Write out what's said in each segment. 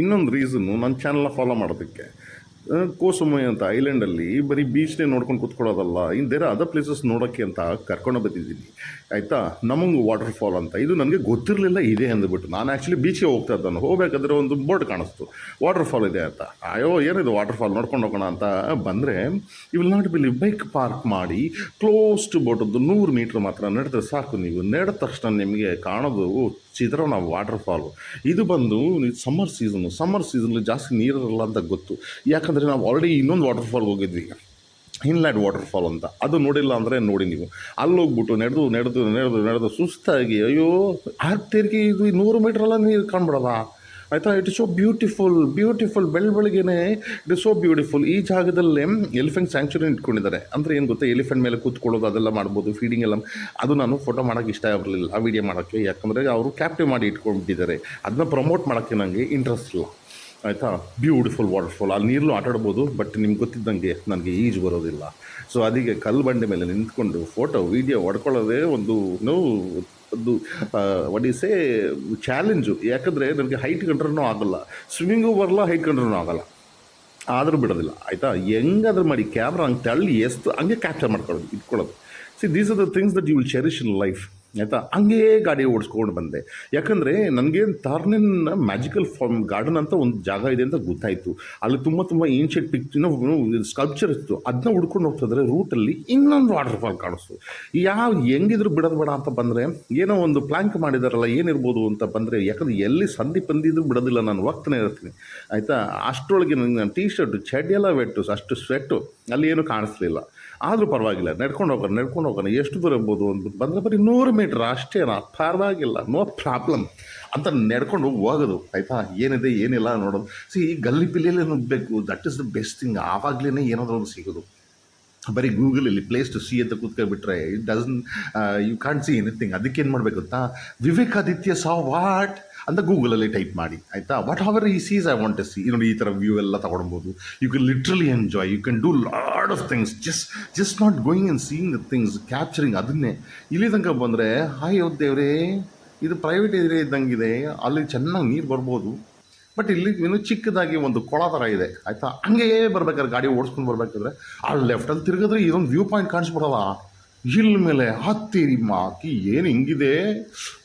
ಇನ್ನೊಂದು ರೀಸನ್ನು ನನ್ನ ಚಾನಲ್ನ ಫಾಲೋ ಮಾಡೋದಕ್ಕೆ. ಕೋಸುಮೈ ಅಂತ ಐಲ್ಯಾಂಡಲ್ಲಿ ಬರೀ ಬೀಚ್ನೇ ನೋಡ್ಕೊಂಡು ಕೂತ್ಕೊಳ್ಳೋದಲ್ಲ, ಇನ್ನು ಬೇರೆ ಅದರ್ ಪ್ಲೇಸಸ್ ನೋಡೋಕ್ಕೆ ಅಂತ ಕರ್ಕೊಂಡು ಬಂದಿದ್ದೀನಿ. ಆಯಿತಾ, ನಮಗೆ ವಾಟರ್ ಫಾಲ್ ಅಂತ ಇದು ನನಗೆ ಗೊತ್ತಿರಲಿಲ್ಲ ಇದೆ ಅಂದ್ಬಿಟ್ಟು. ನಾನು ಆ್ಯಕ್ಚುಲಿ ಬೀಚ್ಗೆ ಹೋಗ್ತಾ ಇದ್ದಾನು, ಹೋಗ್ಬೇಕಾದ್ರೆ ಒಂದು ಬೋರ್ಡ್ ಕಾಣಿಸ್ತು ವಾಟರ್ ಫಾಲ್ ಇದೆ ಅಂತ. ಅಯ್ಯೋ ಏನಿದು ವಾಟರ್ ಫಾಲ್ ನೋಡ್ಕೊಂಡು ಹೋಗೋಣ ಅಂತ ಬಂದರೆ, ಇವು ನಾಟ್ ಬಿಲ್ಲಿ ಬೈಕ್ ಪಾರ್ಕ್ ಮಾಡಿ ಕ್ಲೋಸ್ ಟು ಬೋಟದ್ದು 100 ಮೀಟ್ರ್ ಮಾತ್ರ ನಡೆದ್ರೆ ಸಾಕು. ನೀವು ನಡೆದ ತಕ್ಷಣ ನಿಮಗೆ ಕಾಣೋದು ಚಿತ್ರಾವಣ ವಾಟರ್ ಫಾಲು. ಇದು ಬಂದು ಸಮ್ಮರ್ ಸೀಸನಲ್ಲಿ ಜಾಸ್ತಿ ನೀರಿರಲ್ಲ ಅಂತ ಗೊತ್ತು, ಯಾಕಂದರೆ ನಾವು ಆಲ್ರೆಡಿ ಇನ್ನೊಂದು ವಾಟರ್ ಫಾಲ್ಗೆ ಹೋಗಿದ್ವಿ, ಇನ್ಲ್ಯಾಂಡ್ ವಾಟರ್ ಫಾಲ್ ಅಂತ. ಅದು ನೋಡಿಲ್ಲ ಅಂದರೆ ನೋಡಿ ನೀವು. ಅಲ್ಲಿ ಹೋಗ್ಬಿಟ್ಟು ನಡೆದು ಸುಸ್ತಾಗಿ ಅಯ್ಯೋ ಆರ್ತಿರ್ಗಿ ಇದು 100 ಮೀಟ್ರೆಲ್ಲ ನೀರು ಕಾಣ್ಬಿಡಲ್ಲ. ಆಯಿತಾ, ಇಟ್ ಇಸ್ ಸೋ ಬ್ಯೂಟಿಫುಲ್ ಬೆಳಗ್ಗೆನೇ ಇಟ್ ಇಸ್ ಸೋ ಬ್ಯೂಟಿಫುಲ್. ಈ ಜಾಗದಲ್ಲೇ ಎಲಿಫೆಂಟ್ ಸ್ಯಾಂಕ್ಚುರಿ ಇಟ್ಕೊಂಡಿದ್ದಾರೆ. ಅಂದರೆ ಏನು ಗೊತ್ತಾ, ಎಲಿಫೆಂಟ್ ಮೇಲೆ ಕೂತ್ಕೊಳ್ಳೋದು ಅದೆಲ್ಲ ಮಾಡ್ಬೋದು, ಫೀಡಿಂಗ್ ಎಲ್ಲ. ಅದು ನಾನು ಫೋಟೋ ಮಾಡೋಕ್ಕೆ ಇಷ್ಟ ಆಗಿರಲಿಲ್ಲ, ಆ ವಿಡಿಯೋ ಮಾಡೋಕ್ಕೆ, ಯಾಕಂದರೆ ಅವರು ಕ್ಯಾಪ್ಟಿವ್ ಮಾಡಿ ಇಟ್ಕೊಂಡ್ಬಿಟ್ಟಿದ್ದಾರೆ. ಅದನ್ನ ಪ್ರಮೋಟ್ ಮಾಡೋಕ್ಕೆ ನನಗೆ ಇಂಟ್ರೆಸ್ಟ್ ಇಲ್ಲ. ಆಯಿತಾ, ಬ್ಯೂಟಿಫುಲ್ ವಾಟರ್ಫಾಲ್, ಅಲ್ಲಿ ನೀರಲ್ಲೂ ಆಟಾಡ್ಬೋದು. ಬಟ್ ನಿಮ್ಗೆ ಗೊತ್ತಿದ್ದಂಗೆ ನನಗೆ ಈಜು ಬರೋದಿಲ್ಲ. ಸೊ ಅದಕ್ಕೆ ಕಲ್ಲು ಬಂಡೆ ಮೇಲೆ ನಿಂತ್ಕೊಂಡು ಫೋಟೋ ವೀಡಿಯೋ ಹೊಡ್ಕೊಳ್ಳೋದೇ ಒಂದು ಒಡಿಸೆ ಚಾಲೆಂಜು. ಯಾಕಂದರೆ ನನಗೆ ಹೈಟ್ ಕಂಡ್ರೂ ಆಗಲ್ಲ, ಸ್ವಿಮ್ಮಿಂಗು ಬರಲ್ಲ, ಹೈಟ್ ಕಂಡ್ರೂ ಆಗಲ್ಲ. ಆದರೂ ಬಿಡೋದಿಲ್ಲ. ಆಯಿತಾ, ಹೆಂಗಾದ್ರೂ ಮಾಡಿ ಕ್ಯಾಮ್ರಾ ಹಂಗೆ ತಳ್ಳಿ ಹಂಗೆ ಕ್ಯಾಪ್ಚರ್ ಇಟ್ಕೊಳ್ಳೋದು. See, these are the things that you will cherish in life. ಆಯಿತಾ, ಹಂಗೇ ಗಾಡಿ ಓಡಿಸ್ಕೊಂಡು ಬಂದೆ. ಯಾಕಂದರೆ ನನಗೆ ತಾರ್ನಿನ್ ಮ್ಯಾಜಿಕಲ್ ಫಾರ್ಮ್ ಗಾರ್ಡನ್ ಅಂತ ಒಂದು ಜಾಗ ಇದೆ ಅಂತ ಗೊತ್ತಾಯಿತು. ಅಲ್ಲಿ ತುಂಬ ಏನ್ಷಿಯಂಟ್ ಸ್ಕಲ್ಪ್ಚರ್ ಇತ್ತು. ಅದನ್ನ ಹುಡ್ಕೊಂಡು ಹೋಗ್ತಿದ್ರೆ ರೂಟಲ್ಲಿ ಇನ್ನೊಂದು ವಾಟರ್ ಫಾಲ್ ಕಾಣಿಸ್ತು. ಹೆಂಗಿದ್ರು ಬಿಡೋದು ಬೇಡ ಅಂತ ಬಂದರೆ, ಏನೋ ಒಂದು ಪ್ಲ್ಯಾಂಕ್ ಮಾಡಿದಾರಲ್ಲ ಏನಿರ್ಬೋದು ಅಂತ ಬಂದರೆ, ಯಾಕಂದರೆ ಎಲ್ಲಿ ಸಂಧಿ ಪಂದಿದ್ರು ಬಿಡೋದಿಲ್ಲ, ನಾನು ಹೋಗ್ತಾನೆ ಇರ್ತೀನಿ. ಆಯಿತಾ, ಅಷ್ಟರೊಳಗೆ ನನಗೆ ನನ್ನ ಟೀ ಶರ್ಟು ಚಡ್ಡಿ ಎಲ್ಲ ವೆಟ್ಟು, ಅಷ್ಟು ಸ್ವೆಟ್ಟು, ಅಲ್ಲಿ ಏನೂ ಕಾಣಿಸ್ಲಿಲ್ಲ. ಆದರೂ ಪರವಾಗಿಲ್ಲ, ನಡ್ಕೊಂಡು ಹೋಗೋಣ ಎಷ್ಟು ದೂರ ಇರ್ಬೋದು ಅಂದ್ಬಿಟ್ಟು ಬಂದರೆ ಬರೀ 100 ಮೀಟ್ರ್ ಅಷ್ಟೇನಾ, ಪರವಾಗಿಲ್ಲ, ನೋ ಪ್ರಾಬ್ಲಮ್ ಅಂತ ನಡ್ಕೊಂಡು ಹೋಗೋದು. ಆಯಿತಾ, ಏನಿದೆ ಏನಿಲ್ಲ ನೋಡೋದು. ಸಿ, ಗಲ್ಲಿ ಪಿಲ್ಲಿಯಲ್ಲೇ ನುಗ್ಗಬೇಕು, that is the best thing. ಆವಾಗಲೇ ಏನಾದರೂ ಒಂದು ಸಿಗೋದು. ಬರೀ ಗೂಗಲಲ್ಲಿ ಪ್ಲೇಸ್ ಟು ಸಿ ಅಂತ ಕೂತ್ಕೊಂಡ್ಬಿಟ್ರೆ it doesn't you can't see anything. ಅದಕ್ಕೇನು ಮಾಡಬೇಕು ಗೊತ್ತಾ, ವಿವೇಕಾದಿತ್ಯ ಸಾ ವಾಟ್ ಅಂತ ಗೂಗಲಲ್ಲಿ ಟೈಪ್ ಮಾಡಿ. ಆಯಿತಾ, ವಾಟ್ ಎವರ್ ಈ sees I want to see. ನೋಡಿ, ಈ ಥರ ವ್ಯೂ ಎಲ್ಲ ತೊಗೊಳ್ಬೋದು. You can literally enjoy, you can do lot of things, just not going and seeing the things, capturing. ಅದನ್ನೇ ಇಲ್ಲಿ ತನಕ ಬಂದರೆ, ಹಾಯ್ ದೇವ್ರೇ, ಇದು ಪ್ರೈವೇಟ್ ಏರಿಯಾ ಇದ್ದಂಗಿದೆ, ಅಲ್ಲಿ ಚೆನ್ನಾಗಿ ನೀರು ಬರ್ಬೋದು. ಬಟ್ ಇಲ್ಲಿ ಇನ್ನೂ ಚಿಕ್ಕದಾಗಿ ಒಂದು ಕೊಳ ಥರ ಇದೆ. ಆಯಿತಾ, ಹಂಗೇ ಬರ್ಬೇಕಾದ್ರೆ ಗಾಡಿ ಓಡಿಸ್ಕೊಂಡು ಬರ್ಬೇಕಾದ್ರೆ ಆ ಲೆಫ್ಟಲ್ಲಿ ತಿರುಗಿದ್ರೆ ಇದೊಂದು ವ್ಯೂ ಪಾಯಿಂಟ್ ಕಾಣಿಸ್ಬಿಡಲ್ಲ. ಹಿಲ್ ಮೇಲೆ ಹತ್ತಿರಿ ಮಾಕಿ ಏನು ಹಿಂಗಿದೆ,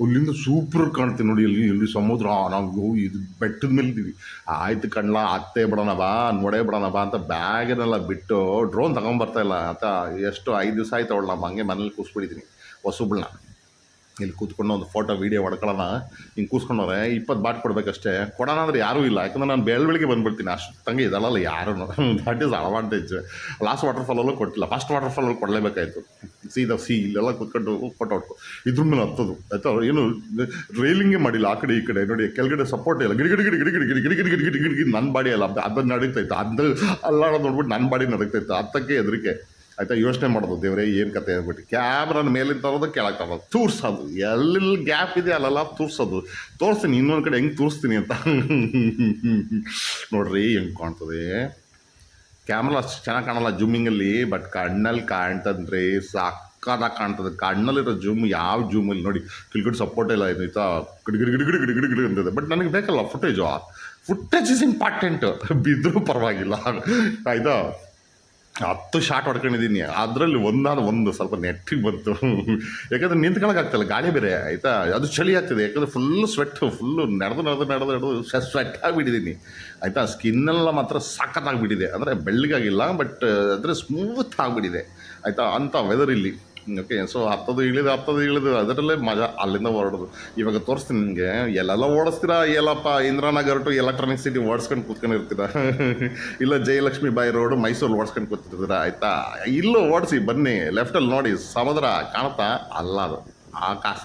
ಅಲ್ಲಿಂದ ಸೂಪರ್ ಕಾಣ್ತೀವಿ ನೋಡಿ. ಇಲ್ಲಿ ಸಮುದ್ರ, ನಾವು ಇದು ಬೆಟ್ಟದ ಮೇಲೆ ಇದ್ದೀವಿ. ಆಯ್ತು ಕಣ್ಣ, ಹತ್ತೇ ಬಿಡೋಣ ಬಾ, ನೋಡೇ ಬಿಡೋಣ ಬಾ ಅಂತ ಬ್ಯಾಗನ್ನೆಲ್ಲ ಬಿಟ್ಟು ಡ್ರೋನ್ ತಗೊಂಬರ್ತಾ ಇಲ್ಲ. ಆಯಿತಾ, ಎಷ್ಟು 5 ದಿವಸ ಆಯ್ತು ಅವಳು ನಮ್ಮ ಹಂಗೆ ಮನೇಲಿ ಕೂಸ್ಬಿಟ್ಟಿದ್ದೀನಿ ಹೊಸಬ್ಳನ್ನ. ಇಲ್ಲಿ ಕೂತ್ಕೊಂಡು ಒಂದು ಫೋಟೋ ವೀಡಿಯೋ ಹೊಡ್ಕೊಳ್ಳೋಣ, ಹಿಂಗೆ ಕೂಸ್ಕೊಂಡವ್ರೆ 20 ಬಾಟ್ ಕೊಡಬೇಕಷ್ಟೇ. ಕೊಡೋಣ ಅಂದರೆ ಯಾರೂ ಇಲ್ಲ, ಯಾಕಂದರೆ ನಾನು ಬೆಳಿಗ್ಗೆ ಬಂದುಬಿಡ್ತೀನಿ. ಅಷ್ಟು ತಂಗೆ ಇದಲ್ಲ ಯಾರೂ. That is advantage. Last water ಫಾಲಲ್ಲೂ ಕೊಟ್ಟಿಲ್ಲ, ಫಸ್ಟ್ ವಾಟರ್ ಫಾಲಲ್ಲಿ ಕೊಡಲೇಬೇಕಾಯ್ತು. ಇಲ್ಲೆಲ್ಲ ಕೂತ್ಕೊಂಡು ಫೋಟೋ ಹೊಡ್ಕೊ, ಇದ್ರ ಮೇಲೆ ಹತ್ತೋದು. ಆಯಿತಾ, ಏನು ರೈಲಿಂಗೇ ಮಾಡಿಲ್ಲ ಆ ಕಡೆ ಈ ಕಡೆ. ನೋಡಿ, ಕೆಳಗಡೆ ಸಪೋರ್ಟ್ ಇಲ್ಲ, ಗಿಡಿ ನನ್ನ ಬಾಡಿ ಅಲ್ಲ, ಅದನ್ನು ನಡೀತಾಯಿತ್ತು. ಅದು ಅಲ್ಲಾಡೋದು ನೋಡ್ಬಿಟ್ಟು ನನ್ನ ಬಾಡಿ ನಡೀತಾಯಿತ್ತು. ಹತ್ತಕ್ಕೆ ಹೆದರಿಕೆ. ಆಯಿತಾ, ಯೋಚನೆ ಮಾಡೋದು, ದೇವರೇ ಏನು ಕತೆ ಅಂದ್ಬಿಟ್ಟು ಕ್ಯಾಮ್ರಾನ ಮೇಲಿಂದ ತರೋದು, ಕೆಳಗೆ ತರೋದು, ತೋರಿಸೋದು, ಎಲ್ಲೆಲ್ಲಿ ಗ್ಯಾಪ್ ಇದೆ ಅಲ್ಲೆಲ್ಲ ತೋರಿಸ್ತೀನಿ ಇನ್ನೊಂದು ಕಡೆ ಹೆಂಗೆ ತೋರಿಸ್ತೀನಿ ಅಂತ. ನೋಡ್ರಿ ಹೆಂಗೆ ಕಾಣ್ತದೆ. ಕ್ಯಾಮ್ರಾ ಅಷ್ಟು ಚೆನ್ನಾಗಿ ಕಾಣಲ್ಲ ಜೂಮಿಂಗಲ್ಲಿ, ಬಟ್ ಕಣ್ಣಲ್ಲಿ ಕಾಣ್ತಂದ್ರೆ ಸಕ್ಕತ್ತಾಗಿ ಕಾಣ್ತದೆ. ಕಣ್ಣಲ್ಲಿರೋ ಜೂಮ್ ಯಾವ ಜೂಮಲ್ಲಿ ನೋಡಿ, ಕೆಳಗಡೆ ಸಪೋರ್ಟ್ ಇಲ್ಲ ಇದು, ಆಯಿತಾ, ಗಿಡ ಅಂತಿದೆ. ಬಟ್ ನನಗೆ ಬೇಕಲ್ಲ ಫುಟೇಜ್ ಇಸ್ ಇಂಪಾರ್ಟೆಂಟ್. ಬಿದ್ದರೂ ಪರವಾಗಿಲ್ಲ. ಆಯಿತಾ, 10 ಶಾಟ್ ಹೊಡ್ಕೊಂಡಿದ್ದೀನಿ, ಅದರಲ್ಲಿ ಒಂದು ಸ್ವಲ್ಪ ನೆಟ್ಟಿಗೆ ಬಂತು. ಯಾಕಂದರೆ ನಿಂತ್ಕೊಳ್ಳೋಕ್ಕಾಗ್ತಲ್ಲ, ಗಾಳಿ ಬೇರೆ. ಆಯಿತಾ, ಅದು ಚಳಿ ಆಗ್ತಿದೆ, ಯಾಕಂದರೆ ಫುಲ್ಲು ನಡೆದು ಸ್ವೆಟ್ ಆಗಿಬಿಟ್ಟಿದ್ದೀನಿ. ಆಯಿತಾ, ಸ್ಕಿನ್ನೆಲ್ಲ ಮಾತ್ರ ಸಖತ್ತಾಗಿಬಿಟ್ಟಿದೆ. ಅಂದರೆ ಬೆಳ್ಳಗಾಗಿಲ್ಲ, ಬಟ್ ಅಂದರೆ ಸ್ಮೂತ್ ಆಗಿಬಿಟ್ಟಿದೆ. ಆಯಿತಾ, ಅಂಥ ವೆದರ್ ಇಲ್ಲಿ. ಓಕೆ, ಸೊ ಹತ್ತದು ಇಳಿದು ಅದರಲ್ಲೇ ಮಜಾ. ಅಲ್ಲಿಂದ ಹೊರಡೋದು. ಇವಾಗ ತೋರಿಸ್ತೀನಿ ನಿಮಗೆ. ಎಲ್ಲೆಲ್ಲ ಓಡಿಸ್ತೀರಾ, ಎಲ್ಲಪ್ಪ ಇಂದಿರಾನಗರ್ ಟು ಎಲೆಕ್ಟ್ರಾನಿಕ್ ಸಿಟಿ ಓಡಿಸ್ಕೊಂಡು ಕೂತ್ಕೊಂಡಿರ್ತೀರ, ಇಲ್ಲ ಜಯಲಕ್ಷ್ಮಿ ಬಾಯಿ ರೋಡು ಮೈಸೂರು ಓಡಿಸ್ಕೊಂಡು ಕೂತಿರ್ತೀರ. ಆಯಿತಾ, ಇಲ್ಲೂ ಓಡಿಸಿ ಬನ್ನಿ. ಲೆಫ್ಟಲ್ಲಿ ನೋಡಿ, ಸಮುದ್ರ ಕಾಣುತ್ತಾ, ಅಲ್ಲ ಅದು ಆಕಾಶ.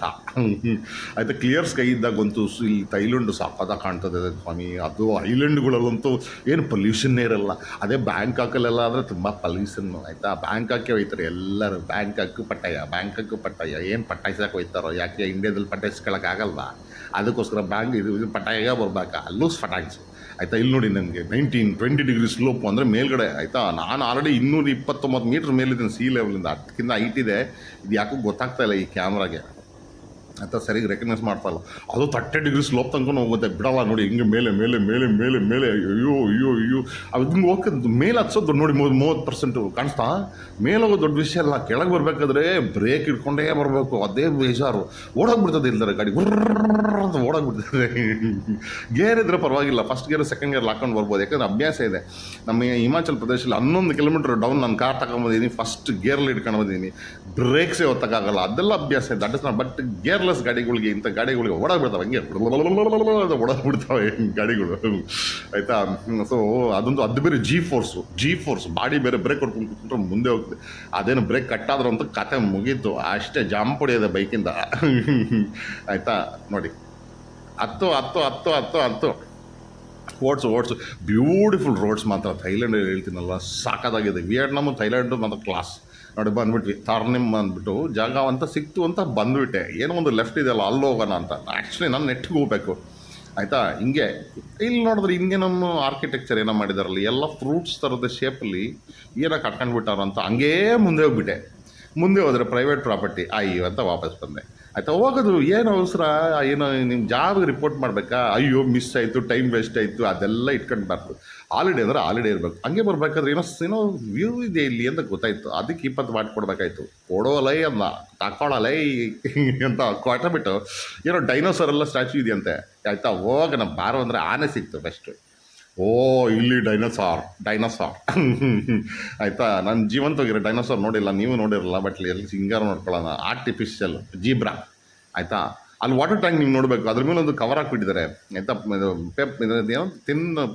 ಆಯಿತಾ, ಕ್ಲಿಯರ್ ಸ್ಕೈ ಇದ್ದಾಗಂತೂ ಇಲ್ಲಿ ಐಲ್ಯಾಂಡು ಸಕ್ಕತ್ತಾಗಿ ಕಾಣ್ತದೆ ಸ್ವಾಮಿ. ಅದು ಐಲ್ಯಾಂಡ್ಗಳಲ್ಲಂತೂ ಏನು ಪೊಲ್ಯೂಷನ್ನೇ ಇರಲ್ಲ. ಅದೇ ಬ್ಯಾಂಕಾಕಲ್ಲೆಲ್ಲ ಆದರೆ ತುಂಬ ಪೊಲ್ಯೂಷನ್ನು. ಆಯಿತಾ, ಬ್ಯಾಂಕಾಕೆ ಹೋಯ್ತಾರೆ ಎಲ್ಲರೂ, ಬ್ಯಾಂಕಾಕು ಪಟ್ಟಾಯ ಏನು ಪಟ್ಟಾಯಿಸಕ್ಕೆ ಹೋಯ್ತಾರೋ. ಯಾಕೆ ಇಂಡಿಯಾದಲ್ಲಿ ಪಟ್ಟಾಯಿಸ್ಕೊಳ್ಳೋಕ್ಕಾಗಲ್ವಾ? ಅದಕ್ಕೋಸ್ಕರ ಇದು ಪಟ್ಟಾಯ ಬರ್ಬೇಕಾ, ಲೂಸ್ ಪಟಾಯಿಸು. ಆಯಿತಾ, ಇಲ್ಲಿ ನೋಡಿ, ನನಗೆ 19-20 ಡಿಗ್ರಿ ಸ್ಲೋಪು ಅಂದರೆ ಮೇಲ್ಗಡೆ. ಆಯಿತಾ, ನಾನು ಆಲ್ರೆಡಿ 229 ಮೀಟ್ರ್ ಮೇಲಿದ್ದೀನಿ ಸಿ ಲೆವೆಲಿಂದ. ಅದಕ್ಕಿಂತ ಹೈಟ್ ಇದೆ. ಇದು ಯಾಕೋ ಗೊತ್ತಾಗ್ತಾಯಿಲ್ಲ ಈ ಕ್ಯಾಮ್ರಾಗೆ. ಅಂತ ಸರಿಗೆ ರೆಕಗ್ನೈಸ್ ಮಾಡ್ತಾ ಇಲ್ಲ. ಅದು 30 ಡಿಗ್ರಿ ಸ್ಲೋಪ್ ತನಕ ಹೋಗುತ್ತೆ, ಬಿಡಲ್ಲ ನೋಡಿ, ಹಿಂಗೆ ಮೇಲೆ ಮೇಲೆ ಮೇಲೆ ಮೇಲೆ ಮೇಲೆ, ಅಯ್ಯೋ ಅಯ್ಯೋ ಅಯ್ಯೋ. ಅದು ಹಿಂಗೆ ಹೋಗೋದು ಮೇಲೆ ಹತ್ಸೋದು ನೋಡಿ 30% ಕಾಣಿಸ್ತಾ. ಮೇಲೆ ಹೋಗೋದು ದೊಡ್ಡ ವಿಷಯ ಅಲ್ಲ, ಕೆಳಗೆ ಬರಬೇಕಾದ್ರೆ ಬ್ರೇಕ್ ಇಟ್ಕೊಂಡೇ ಬರಬೇಕು, ಅದೇ ಬೇಜಾರು. ಓಡೋಗ್ಬಿಡ್ತದೆ ಇಲ್ದರೆ ಗಾಡಿ, ಅಂತ ಓಡೋಗ್ಬಿಡ್ತದೆ. ಗೇರ್ ಇದ್ರೆ ಪರವಾಗಿಲ್ಲ, ಫಸ್ಟ್ ಗೇರ್ ಸೆಕೆಂಡ್ ಗೇರ್ ಹಾಕೊಂಡು ಬರ್ಬೋದು, ಯಾಕಂದರೆ ಅಭ್ಯಾಸ ಇದೆ. ನಮ್ಮ ಹಿಮಾಚಲ ಪ್ರದೇಶದಲ್ಲಿ 11 ಕಿಲೋಮೀಟರ್ ಡೌನ್ ನಾನು ಕಾರ್ ತಗೊಂಬಂದಿದ್ದೀನಿ, ಫಸ್ಟ್ ಗೇರಲ್ಲಿ ಇಟ್ಕೊಂಡು ಬಂದಿದ್ದೀನಿ, ಬ್ರೇಕ್ಸೇ ಹೊತ್ತಕ್ಕಾಗಲ್ಲ, ಅದೆಲ್ಲ ಅಭ್ಯಾಸ ಇದೆ. That is not. But gearless ಗಾಡಿಗಳಿಗೆ, ಇಂಥ ಗಾಡಿಗಳಿಗೆ ಓಡಾಡ್ಬಿಡ್ತಾವೆ, ಹಂಗೆ ಓಡಾಡ್ಬಿಡ್ತಾವೆ ಗಾಡಿಗಳು, ಆಯಿತಾ. ಸೊ ಅದೊಂದು ಅದು ಬೇರೆ ಜಿ ಫೋರ್ಸು ಬಾಡಿ ಬೇರೆ ಬ್ರೇಕ್ ಹೊಡ್ಕೊಂಡು ಕೂತ್ಕೊಂಡ್ರೆ ಮುಂದೆ ಹೋಗ್ತದೆ. ಅದೇನು ಬ್ರೇಕ್ ಕಟ್ಟಾದ್ರೂ ಅಂತ ಕತೆ ಮುಗೀತು, ಅಷ್ಟೇ ಜಾಂಪ್ ಹೊಡೆಯೋದೆ ಬೈಕಿಂದ, ಆಯಿತಾ. ನೋಡಿ, ಹತ್ತು ಹತ್ತು ಹತ್ತು ಹತ್ತು ಹತ್ತು ಓಡ್ಸು ಬ್ಯೂಟಿಫುಲ್ ರೋಡ್ಸ್ ಮಾತ್ರ. ಥೈಲ್ಯಾಂಡ್ ಹೇಳ್ತೀನಲ್ಲ, ಸಾಕಾಗಿದೆ. ವಿಯೆಟ್ನಾಮು ಥೈಲ್ಯಾಂಡು ಮಾತ್ರ ಕ್ಲಾಸ್. ನೋಡಿ ಬಂದುಬಿಟ್ವಿ, ತಾರ್ನಿಮ್ ಅಂದ್ಬಿಟ್ಟು ಜಾಗ ಅಂತ ಸಿಕ್ತು ಅಂತ ಬಂದುಬಿಟ್ಟೆ. ಏನೋ ಒಂದು ಲೆಫ್ಟ್ ಇದೆಯಲ್ಲ, ಅಲ್ಲಿ ಹೋಗೋಣ ಅಂತ. ಆ್ಯಕ್ಚುಲಿ ನಾನು ನೆಟ್ಟಿಗೆ ಹೋಗ್ಬೇಕು, ಆಯಿತಾ. ಹಿಂಗೆ ಇಲ್ಲಿ ನೋಡಿದ್ರೆ ಹಿಂಗೆ ನಮ್ಮ ಆರ್ಕಿಟೆಕ್ಚರ್ ಏನೋ ಮಾಡಿದಾರಲ್ಲ, ಎಲ್ಲ ಫ್ರೂಟ್ಸ್ ಥರದ ಶೇಪಲ್ಲಿ ಏನೋ ಕಟ್ಕೊಂಡ್ಬಿಟ್ಟಾರ ಅಂತ ಹಂಗೇ ಮುಂದೆ ಹೋಗ್ಬಿಟ್ಟೆ. ಮುಂದೆ ಹೋದರೆ ಪ್ರೈವೇಟ್ ಪ್ರಾಪರ್ಟಿ ಅಯ್ಯೋ ಅಂತ ವಾಪಸ್ ಬಂದೆ, ಆಯಿತಾ. ಹೋಗೋದು ಏನು ಅವಸರ, ಏನೋ ನಿಮ್ಮ ಜಾಬ್ಗೆ ರಿಪೋರ್ಟ್ ಮಾಡಬೇಕಾ, ಅಯ್ಯೋ ಮಿಸ್ ಆಯಿತು, ಟೈಮ್ ವೇಸ್ಟ್ ಆಯಿತು, ಅದೆಲ್ಲ ಇಟ್ಕೊಂಡ್ಬಾರ್ದು. ಹಾಲಿಡೇ ಅಂದರೆ ಹಾಲಿಡೇ ಇರಬೇಕು. ಹಂಗೆ ಬರಬೇಕಾದ್ರೆ ಏನೋ ವ್ಯೂ ಇದೆ ಇಲ್ಲಿ ಅಂತ ಗೊತ್ತಾಯಿತು, ಅದಕ್ಕೆ 20 ಬಾಟ್ ಕೊಡಬೇಕಾಯ್ತು. ಕೊಡೋಲೈ ಅಲ್ಲ, ತಗೊಳ್ಳಲೈ ಅಂತ ಕೊಟ್ಟಬಿಟ್ಟು, ಏನೋ ಡೈನೋಸರ್ ಎಲ್ಲ ಸ್ಟ್ಯಾಚ್ಯೂ ಇದೆಯಂತೆ, ಆಯಿತಾ. ಹೋಗೋಣ ಬಾರೋ ಅಂದರೆ ಆನೆ ಸಿಕ್ತು ಬೆಸ್ಟು. ಓ ಇಲ್ಲಿ ಡೈನೋಸಾರ್ ಆಯಿತಾ. ನಾನು ಜೀವಂತವಾಗಿರೋ ಡೈನೋಸಾರ್ ನೋಡಿಲ್ಲ, ನೀವು ನೋಡಿರಲ್ಲ, ಬಟ್ ಎಲ್ಲಿ ಸಿಂಗಾರ ನೋಡ್ಕೊಳ್ಳೋಣ. ಆರ್ಟಿಫಿಷಿಯಲ್ ಜೀಬ್ರಾ, ಆಯಿತಾ. ಅಲ್ಲಿ ವಾಟರ್ ಟ್ಯಾಂಕ್ ನೀವು ನೋಡಬೇಕು, ಅದ್ರ ಮೇಲೆ ಒಂದು ಕವರ್ ಹಾಕ್ಬಿಟ್ಟಿದ್ದಾರೆ, ಆಯಿತಾ. ಏನೋ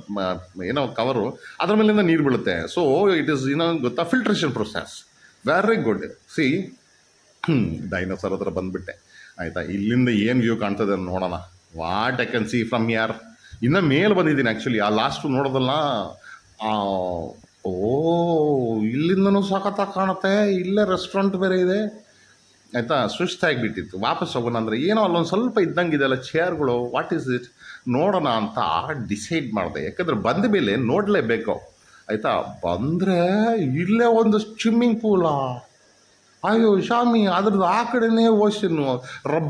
ಏನೋ ಕವರು, ಅದ್ರ ಮೇಲಿಂದ ನೀರು ಬೀಳುತ್ತೆ. ಸೊ ಇಟ್ ಈಸ್ ಏನೋ ಗೊತ್ತಾ, filtration process, very good. C dinosaur ಹತ್ರ ಬಂದುಬಿಟ್ಟೆ, ಆಯಿತಾ. ಇಲ್ಲಿಂದ ಏನು ವ್ಯೂ ಕಾಣ್ತದೆ ಅಂತ ನೋಡೋಣ. What I can see from here. ಇನ್ನು ಮೇಲೆ ಬಂದಿದ್ದೀನಿ ಆ್ಯಕ್ಚುಲಿ, ಆ ಲಾಸ್ಟು ನೋಡೋದಲ್ಲ. ಓ ಇಲ್ಲಿಂದನೂ ಸಖತ್ತಾಗಿ ಕಾಣುತ್ತೆ, ಇಲ್ಲೇ ರೆಸ್ಟೋರೆಂಟ್ ಬೇರೆ ಇದೆ, ಆಯಿತಾ. ಸುಸ್ತಾಗಿಬಿಟ್ಟಿತ್ತು, ವಾಪಸ್ ಹೋಗೋಣ ಅಂದರೆ ಏನೋ ಅಲ್ಲೊಂದು ಸ್ವಲ್ಪ ಇದ್ದಂಗೆ ಇದೆಯಲ್ಲ ಚೇರ್ಗಳು, ವಾಟ್ ಈಸ್ ಇಟ್ ನೋಡೋಣ ಅಂತ ಡಿಸೈಡ್ ಮಾಡಿದೆ. ಯಾಕಂದರೆ ಬಂದ ಮೇಲೆ ನೋಡಲೇಬೇಕು, ಆಯಿತಾ. ಬಂದರೆ ಇಲ್ಲೇ ಒಂದು ಸ್ವಿಮ್ಮಿಂಗ್ ಪೂಲಾ, ಅಯ್ಯೋ ಶಾಮಿ, ಅದ್ರದ್ದು ಆ ಕಡೆನೇ ಓಷನ್ನು,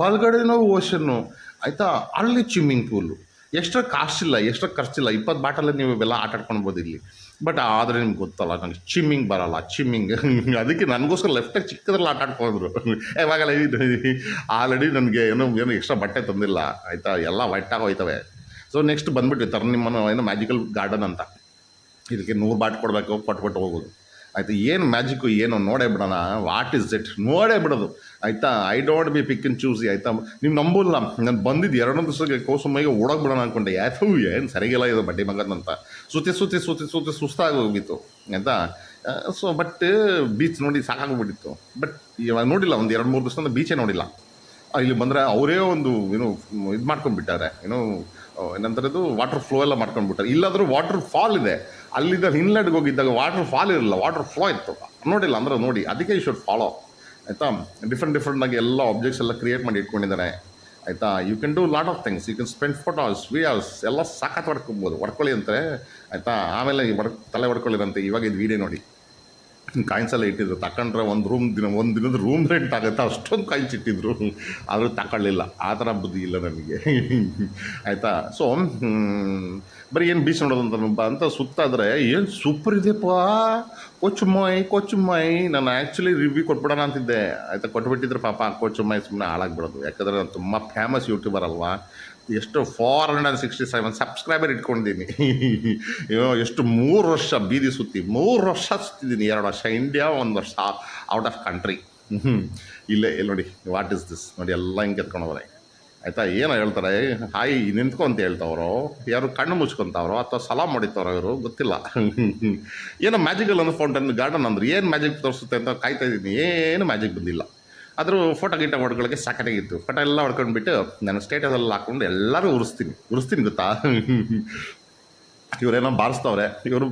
ಬಲಗಡೆನೂ ಓಷನ್ನು, ಆಯಿತಾ. ಅಲ್ಲಿ ಸ್ವಿಮ್ಮಿಂಗ್ ಪೂಲು, ಎಷ್ಟೋ ಕಾಸ್ಟಿಲ್ಲ, ಎಷ್ಟೋ ಖರ್ಚಿಲ್ಲ, 20 ಬಾಟಲ್ಲಿ ನೀವು ಇವೆಲ್ಲ ಆಟ ಆಡ್ಕೊಳ್ಬೋದು ಇಲ್ಲಿ. ಬಟ್ ಆದರೆ ನಿಮ್ಗೆ ಗೊತ್ತಲ್ಲ, ನನಗೆ ಸ್ವಿಮ್ಮಿಂಗ್ ಬರೋಲ್ಲ, ಅದಕ್ಕೆ ನನಗೋಸ್ಕರ ಲೆಫ್ಟಾಗಿ ಚಿಕ್ಕದ್ರಲ್ಲಿ ಆಟ ಆಡ್ಕೊಂಡ್ರು. ಯಾವಾಗಲ್ಲ ಆಲ್ರೆಡಿ ನನಗೆ ಏನೋ ಎಕ್ಸ್ಟ್ರಾ ಬಟ್ಟೆ ತಂದಿಲ್ಲ, ಆಯಿತಾ. ಎಲ್ಲ ವೈಟಾಗಿ ಹೋಯ್ತವೆ. ಸೊ ನೆಕ್ಸ್ಟ್ ಬಂದುಬಿಟ್ಟು ತರ್ನಿಮ್ಮನ ಏನೋ ಮ್ಯಾಜಿಕಲ್ ಗಾರ್ಡನ್ ಅಂತ, ಇದಕ್ಕೆ 100 ಬಾಟ್ ಕೊಡಬೇಕು, ಕೊಟ್ಬಿಟ್ಟು ಹೋಗೋದು, ಆಯಿತಾ. ಏನು ಮ್ಯಾಜಿಕ್ಕು ಏನೋ ನೋಡೇ ಬಿಡೋಣ, ವಾಟ್ ಈಸ್ ಇಟ್ ನೋಡೇ ಬಿಡೋದು, ಆಯಿತಾ. I don't be pick and choosy, ಆಯಿತಾ. ನೀವು ನಂಬೋಲ್ಲ, ನಾನು ಬಂದಿದ್ದು 2 ದಿವಸಕ್ಕೆ ಕೋಸಮ್ಮಗೆ ಓಡೋಗ್ಬಿಡೋಣ ಅಂದ್ಕೊಂಡೆ. ಏನು ಸರಿಗಿಲ್ಲ ಇದು ಬಡ್ಡಿ ಮಗದಂತ ಸುಸ್ತಾಗಿ ಹೋಗಿತ್ತು, ಆಯಿತಾ. ಸೊ ಬಟ್ ಬೀಚ್ ನೋಡಿ ಸಾಕಾಗೋಗ್ಬಿಟ್ಟಿತ್ತು. ಬಟ್ ಇವಾಗ ನೋಡಿಲ್ಲ, ಒಂದು 2-3 ದಿವಸದಿಂದ ಬೀಚೇ ನೋಡಿಲ್ಲ. ಇಲ್ಲಿ ಬಂದರೆ ಅವರೇ ಒಂದು ಇದು ಮಾಡ್ಕೊಂಡ್ಬಿಟ್ಟಾರೆ, ಏನಂತಾರದು ವಾಟರ್ ಫ್ಲೋ ಎಲ್ಲ ಮಾಡ್ಕೊಂಡ್ಬಿಟ್ಟಾರೆ. ಇಲ್ಲಾದರೂ ವಾಟರ್ ಫಾಲ್ ಇದೆ, ಅಲ್ಲಿದ್ದ ಇನ್ಲೆಟ್ಗೆ ಹೋಗಿದ್ದಾಗ ವಾಟರ್ ಫಾಲ್ ಇರಲಿಲ್ಲ, ವಾಟರ್ ಫ್ಲೋ ಇತ್ತು. ನೋಡಿಲ್ಲ ಅಂದರೆ ನೋಡಿ, ಅದಕ್ಕೆ ಯು ಶುಡ್ ಫಾಲೋ, ಆಯಿತಾ. ಡಿಫ್ರೆಂಟಾಗಿ ಎಲ್ಲ ಆಬ್ಜೆಕ್ಟ್ಸ್ ಎಲ್ಲ ಕ್ರಿಯೇಟ್ ಮಾಡಿ ಇಟ್ಕೊಂಡಿದ್ದಾರೆ, ಆಯಿತಾ. You can do lot of things, you can spend photos, videos ಎಲ್ಲ ಸಾಕತ್ತು ಹೊಡ್ಕೊಳ್ಳಿ ಅಂತಾರೆ, ಆಯಿತಾ. ಆಮೇಲೆ ತಲೆ ಹೊಡ್ಕೊಳ್ಳಿರಂತೆ. ಇವಾಗ ಇದು ವೀಡಿಯೋ ನೋಡಿ, ಕಾಯಿನ್ಸ್ ಎಲ್ಲ ಇಟ್ಟಿದ್ರು, ತಗೊಂಡ್ರೆ ಒಂದು ದಿನದ ರೂಮ್ ರೆಂಟ್ ಆಗುತ್ತೆ, ಅಷ್ಟೊಂದು ಕಾಯಿನ್ಸ್ ಇಟ್ಟಿದ್ರು, ಆದರೂ ತಗೊಳ್ಳಿಲ್ಲ. ಆ ಥರ ಬುದ್ಧಿ ಇಲ್ಲ ನನಗೆ, ಆಯಿತಾ. ಸೊ ಬರೀ ಏನು ಬೀಚ್ ನೋಡೋದು ಅಂತ ಸುತ್ತಾದರೆ ಏನು ಸೂಪರ್ ಇದೆಯಪ್ಪ, ಕೊಚ್ಚುಮ್ಮೈ. ನಾನು ಆ್ಯಕ್ಚುಲಿ ರಿವ್ಯೂ ಕೊಟ್ಬಿಡೋಣ ಅಂತಿದ್ದೆ, ಆಯಿತಾ. ಕೊಟ್ಬಿಟ್ಟಿದ್ರೆ ಪಾಪ ಕೊಚ್ಚುಮ್ಮೈ ಸುಮ್ಮನೆ ಹಾಳಾಗ್ಬಿಡೋದು. ಯಾಕಂದರೆ ನಾನು ತುಂಬ ಫೇಮಸ್ ಯೂಟ್ಯೂಬರ್ ಅಲ್ವಾ, ಎಷ್ಟು 467 ಸಬ್ಸ್ಕ್ರೈಬರ್ ಇಟ್ಕೊಂಡಿದ್ದೀನಿ. ಎಷ್ಟು 3 ವರ್ಷ ಬೀದಿ ಸುತ್ತಿ, 3 ವರ್ಷ ಸುತ್ತಿದ್ದೀನಿ. 2 ವರ್ಷ ಇಂಡಿಯಾ, 1 ವರ್ಷ ಔಟ್ ಆಫ್ ಕಂಟ್ರಿ. ಇಲ್ಲೇ ಇಲ್ಲಿ ನೋಡಿ, ವಾಟ್ ಇಸ್ ದಿಸ್ ನೋಡಿ, ಎಲ್ಲ ಹಿಂಗೆ ಎತ್ಕೊಂಡವ್ರೆ, ಆಯಿತಾ. ಏನೋ ಹೇಳ್ತಾರೆ, ಹಾಯ್ ನಿಂತ್ಕೊ ಅಂತ ಹೇಳ್ತವ್ರೋ, ಯಾರು ಕಣ್ಣು ಮುಚ್ಕೊತಾವ್ರೋ ಅಥವಾ ಸಲಾಮ್ ಹೊಡಿತಾವ್ರೋ ಇವರು ಗೊತ್ತಿಲ್ಲ. ಏನೋ ಮ್ಯಾಜಿಕಲ್ ಅಂದ್ರೆ ಫೌಂಟೇನ್ ಗಾರ್ಡನ್ ಅಂದ್ರೆ ಏನು ಮ್ಯಾಜಿಕ್ ತೋರಿಸುತ್ತೆ ಅಂತ ಕಾಯ್ತಾ ಇದ್ದೀನಿ, ಏನು ಮ್ಯಾಜಿಕ್ ಬಂದಿಲ್ಲ. ಆದರೂ ಫೋಟೋ ಹೊಡ್ಕೊಳ್ಳೋಕ್ಕೆ ಸಾಕಾಗಿತ್ತು. ಫೋಟೋ ಎಲ್ಲ ಹೊಡ್ಕೊಂಡ್ಬಿಟ್ಟು ನಾನು ಸ್ಟೇಟಸಲ್ಲಿ ಹಾಕ್ಕೊಂಡು ಎಲ್ಲರೂ ಉರಿಸ್ತೀನಿ ಗೊತ್ತಾ. ಇವರೇನೋ ಬಾರಿಸ್ತವ್ರೆ, ಇವರು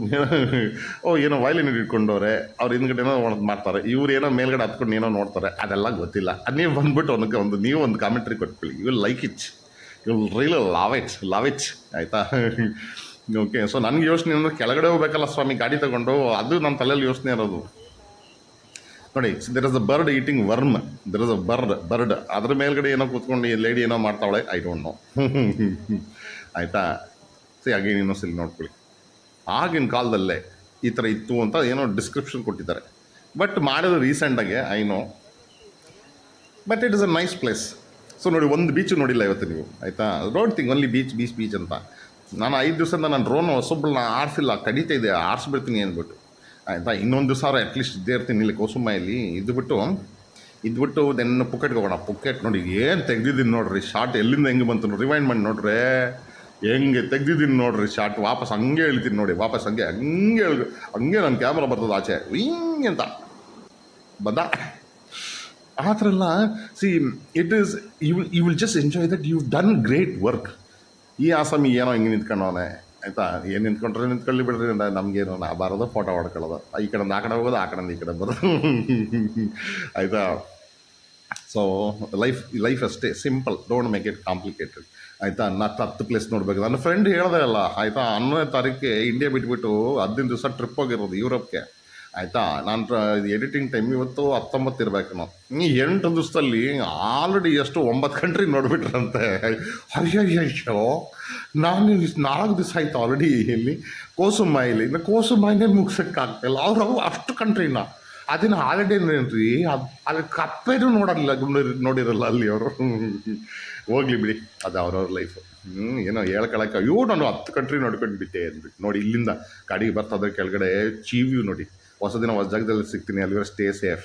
ಏನೋ ವಯಲಿನ್ ಇಟ್ಕೊಂಡವ್ರೆ, ಅವ್ರು ಹಿಂದ್ಗಡೆ ಏನೋ ಮಾಡ್ತಾರೆ, ಇವ್ರು ಏನೋ ಮೇಲ್ಗಡೆ ಹತ್ಕೊಂಡು ಏನೋ ನೋಡ್ತಾರೆ, ಅದೆಲ್ಲ ಗೊತ್ತಿಲ್ಲ. ಅದು ನೀವು ಬಂದುಬಿಟ್ಟು ನೀವು ಒಂದು ಕಾಮೆಂಟ್ರಿ ಕೊಟ್ಕೊಳ್ಳಿ, you will like it, you will really love it, ಆಯಿತಾ. ಓಕೆ. ಸೊ ನನಗೆ ಯೋಚನೆ ಅಂದರೆ ಕೆಳಗಡೆ ಹೋಗ್ಬೇಕಲ್ಲ ಸ್ವಾಮಿ ಗಾಡಿ ತೊಗೊಂಡು, ಅದು ನನ್ನ ತಲೆಯಲ್ಲಿ ಯೋಚನೆ ಇರೋದು. ನೋಡಿ, there is a bird eating worm. There is a bird ಅದ್ರ ಮೇಲ್ಗಡೆ ಏನೋ ಕೂತ್ಕೊಂಡು ಈ ಲೇಡಿ ಏನೋ ಮಾಡ್ತಾವಳೆ, ಐ ಡೋಂಟ್ ನೋ. ಆಯಿತಾ. ಸಿ ಅಗೇನ್ ಇನ್ನೊಂದ್ಸಲಿ ನೋಡ್ಕೊಳ್ಳಿ, ಆಗಿನ ಕಾಲದಲ್ಲೇ ಈ ಥರ ಇತ್ತು ಅಂತ ಏನೋ ಡಿಸ್ಕ್ರಿಪ್ಷನ್ ಕೊಟ್ಟಿದ್ದಾರೆ. ಬಟ್ ಮಾಡೋದು ರೀಸೆಂಟಾಗೆ I know, but it is a nice place. So ನೋಡಿ, ಒಂದು ಬೀಚು ನೋಡಿಲ್ಲ ಇವತ್ತು ನೀವು, ಆಯಿತಾ. ಡೋಂಟ್ ಥಿಂಕ್ ಓನ್ಲಿ ಬೀಚ್ ಅಂತ. ನಾನು 5 ದಿವಸದಿಂದ ನಾನು ಡ್ರೋನ್ ಹೊಸೊಬ್ಬಳನ್ನ ಆರಿಸಿಲ್ಲ, ಕಡಿತಾ ಇದೆ, ಆರಿಸ್ಬಿಡ್ತೀನಿ ಅಂದ್ಬಿಟ್ಟು, ಆಯಿತಾ. ಇನ್ನೊಂದು ದಿವಸ ಅಟ್ಲೀಸ್ಟ್ ಇದ್ದೇ ಇರ್ತೀನಿ ಇಲ್ಲಿ ಕೋಸುಂಬಾಯಲ್ಲಿ ಇದ್ಬಿಟ್ಟು ದೆನ್ ಪುಕೆಟ್ಗೆ ಹೋಗೋಣ. ಪುಕೆಟ್ ನೋಡಿ ಏನು ತೆಗ್ದಿದ್ದೀನಿ ನೋಡ್ರಿ ಶಾರ್ಟ್, ಎಲ್ಲಿಂದ ಹೆಂಗೆ ಬಂತು ನೋಡಿ, ರಿವೈಂಡ್ ಮಾಡಿ ನೋಡ್ರಿ ಹೆಂಗೆ ತೆಗ್ದಿದ್ದೀನಿ ನೋಡ್ರಿ ಶಾರ್ಟ್. ವಾಪಸ್ ಹಂಗೆ ಹೇಳ್ತೀನಿ ನೋಡಿ, ವಾಪಸ್ ಹಂಗೆ ನನ್ನ ಕ್ಯಾಮ್ರಾ ಬರ್ತದೆ ಆಚೆ ವಿಂಗ್ ಅಂತ ಬಂದ. ಆ ಥರ ಎಲ್ಲ see it is, you will just enjoy that you done great work. ಈ ಆಸಾಮಿ ಏನೋ ಹಿಂಗೆ ನಿಂತ್ಕೊಂಡವನೆ, ಆಯಿತಾ. ಏನು ನಿಂತ್ಕೊಳ್ಳಿ ಬಿಡ್ರಿ, ನಮಗೇನು ನಾ ಬಾರೋದು ಫೋಟೋ ಹೊಡ್ಕೊಳ್ಳೋದು, ಈ ಕಡೆಯಿಂದ ಆ ಕಡೆ ಹೋಗೋದು, ಆ ಕಡೆಯಿಂದ ಈ ಕಡೆ ಬರೋದು. ಆಯಿತಾ. ಸೊ ಲೈಫ್ ಅಷ್ಟೇ simple, don't make it complicated, ಆಯಿತಾ. 10 ಪ್ಲೇಸ್ ನೋಡಬೇಕು. ನನ್ನ ಫ್ರೆಂಡ್ ಹೇಳ್ದೆ ಅಲ್ಲ, ಆಯಿತಾ, 11ನೇ ತಾರೀಕಿಗೆ ಇಂಡಿಯಾ ಬಿಟ್ಬಿಟ್ಟು 15 ದಿವಸ ಟ್ರಿಪ್ ಹೋಗಿರೋದು ಯೂರೋಪ್ಗೆ, ಆಯಿತಾ. ನಾನು ಎಡಿಟಿಂಗ್ ಟೈಮ್ ಇವತ್ತು 19 ಇರಬೇಕು. ನಾವು 8 ದಿವಸದಲ್ಲಿ ಆಲ್ರೆಡಿ ಎಷ್ಟು 9 ಕಂಟ್ರಿ ನೋಡಿಬಿಟ್ರಂತೆ. ಅಯ್ಯಯ್ಯೋ, ನಾನು 4 ದಿವಸ ಆಯಿತು ಆಲ್ರೆಡಿ ಇಲ್ಲಿ ಕೋಸುಂಬಾಯಿಲಿ. ಇನ್ನು ಕೋಸುಂಬಾಯಿನೇ ಮುಗ್ಸೋಕ್ಕಾಗ್ತಾಯಿಲ್ಲ, ಅವ್ರು ಅಷ್ಟು ಕಂಟ್ರಿನ. ಅದನ್ನು ಹಾಲಿಡೇ ಏನ್ರಿ, ಅಲ್ಲಿ ಕಪ್ಪೇನೂ ನೋಡಿರಲ್ಲ ಅಲ್ಲಿ ಅವರು. ಹೋಗ್ಲಿ ಬಿಡಿ, ಅದು ಅವ್ರವ್ರ ಲೈಫು. ಏನೋ ಹೇಳ್ಕೊಳಕ್ಕೆ, ಅಯ್ಯೋ ನಾನು 10 ಕಂಟ್ರಿ ನೋಡ್ಕೊಂಡು ಬಿಟ್ಟೆ ಅಂದ್ಬಿಟ್ಟು. ನೋಡಿ, ಇಲ್ಲಿಂದ ಗಾಡಿಗೆ ಬರ್ತದೆ ಕೆಳಗಡೆ ಚೀವ್ಯೂ ನೋಡಿ. ಹೊಸ ಜಾಗದಲ್ಲಿ ಸಿಗ್ತೀನಿ, ಅಲ್ಲಿವರೆ ಸ್ಟೇ ಸೇಫ್.